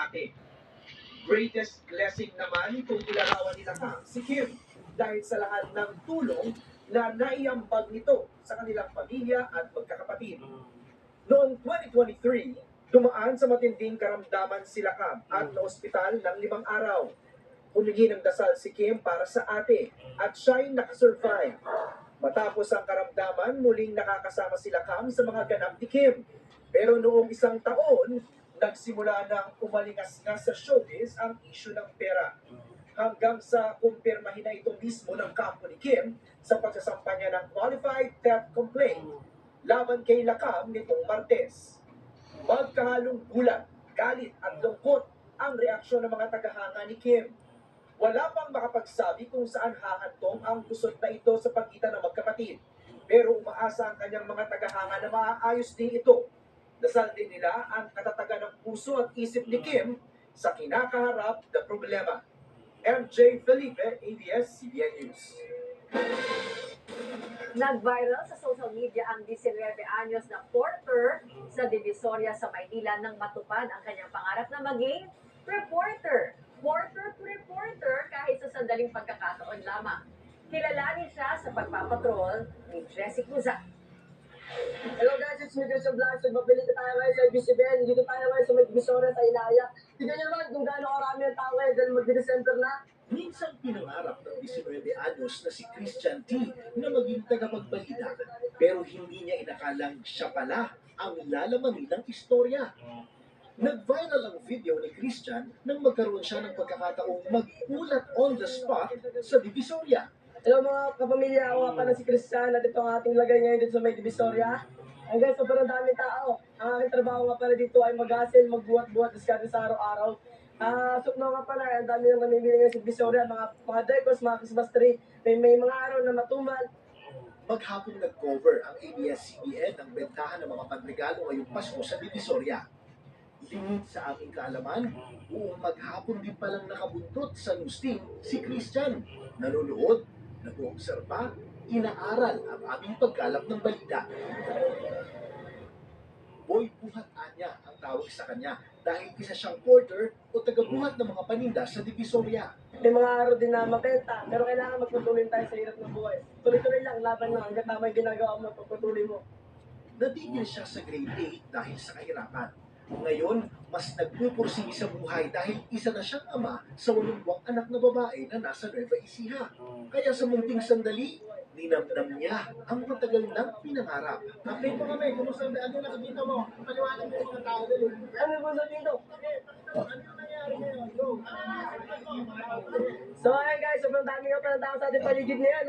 ate. Greatest blessing naman kung ilarawan nila ka si Kim dahil sa lahat ng tulong na naiambag nito sa kanilang pamilya at magkakapatid. Noong 2023, dumaan sa matinding karamdaman sila Cam at na-ospital ng 5 araw. Humingi ng dasal si Kim para sa ate at siya'y nakasurvive. Matapos ang karamdaman, muling nakakasama sila Cam sa mga ganap ni Kim. Pero noong 1 taon, nagsimula ng umalingas-ngas sa showbiz ang issue ng pera. Hanggang sa kumpirmahin na ito mismo ng kampo ni Kim sa pagsasampa niya ng qualified theft complaint laban kay Lakam nitong Martes. Magkahalong gulat, galit at lungkot ang reaksyon ng mga tagahanga ni Kim. Wala pang makapagsabi kung saan hahantong ang gusot na ito sa pagitan ng magkapatid. Pero umaasa ang kanyang mga tagahanga na maaayos din ito. Dasal din nila ang katatagan ng puso at isip ni Kim sa kinakaharap na problema. MJ Felipe, ABS-CBN News. Nag-viral sa social media ang 19 anyos na porter sa Divisoria sa Maynila nang matupad ang kanyang pangarap na maging reporter. Porter to reporter kahit sa sandaling pagkakataon lamang. Kilalanin siya sa pagpapatrol ni Jessie Cruzat. Hello guys, it's me Christian Blanc. Magpapilita tayo ngayon sa ABS-CBN. Dito tayo ngayon sa may Divisoria sa Inaya. Tignan nyo naman kung gaano karami ang tao ngayon dahil mag-December na. Minsan pinangarap ng 19 anyos na si Christian T. na maging tagapagbalita. Pero hindi niya inakalang siya pala ang lalaman ng istorya. Nag-viral ang video ni Christian nang magkaroon siya ng pagkakataong mag-ulat on the spot sa Divisoria. Hello mga kapamilya, ako nga pala si Christian at ito ang ating lagay ngayon dito sa may Divisoria. Hanggang sobrang daming tao. Ang aking trabaho nga pala dito ay mag-hustle, magbuhat-buhat, diskarte sa araw-araw. So nga pala, ang dami nang namimili ngayon sa Divisoria, mga decors, mga Christmas tree, may mga araw na matumal. Maghapong nag-cover ang ABS-CBN ng bentahan ng mga panregalo ngayong Pasko sa Divisoria. Lingid sa aming kaalaman, buong maghapon din palang nakabuntot sa news team si Christian. Nanonood, nag-oobserba, inaaral ang aming pagkalap ng balita. Boy Buhat Anya ang tawag sa kanya dahil isa siyang porter o tagabuhat ng mga paninda sa Divisoria. May mga araw din na mabenta, pero kailangan magpatuloy tayo sa hirap ng buhay. Tuloy-tuloy lang, laban lang, hanggang tama yung ginagawa mo, pagpatuloy mo. Natigil siya sa grade 8 dahil sa kahirapan. Ngayon, mas nagpupursigi sa buhay dahil isa na siyang ama sa 8 buwang anak na babae na nasa Nueva Ecija. Kaya sa munting sandali, ninamnam niya ang matagal nang pinangarap. Update mo kami, kumusta ang daan na dito mo? Paliwanag mo yung mga tao doon. Ano po sa dito? Ano nangyari ngayon? Go! So ayan guys, sobrang dami nga pala tao sa ating paligid ngayon.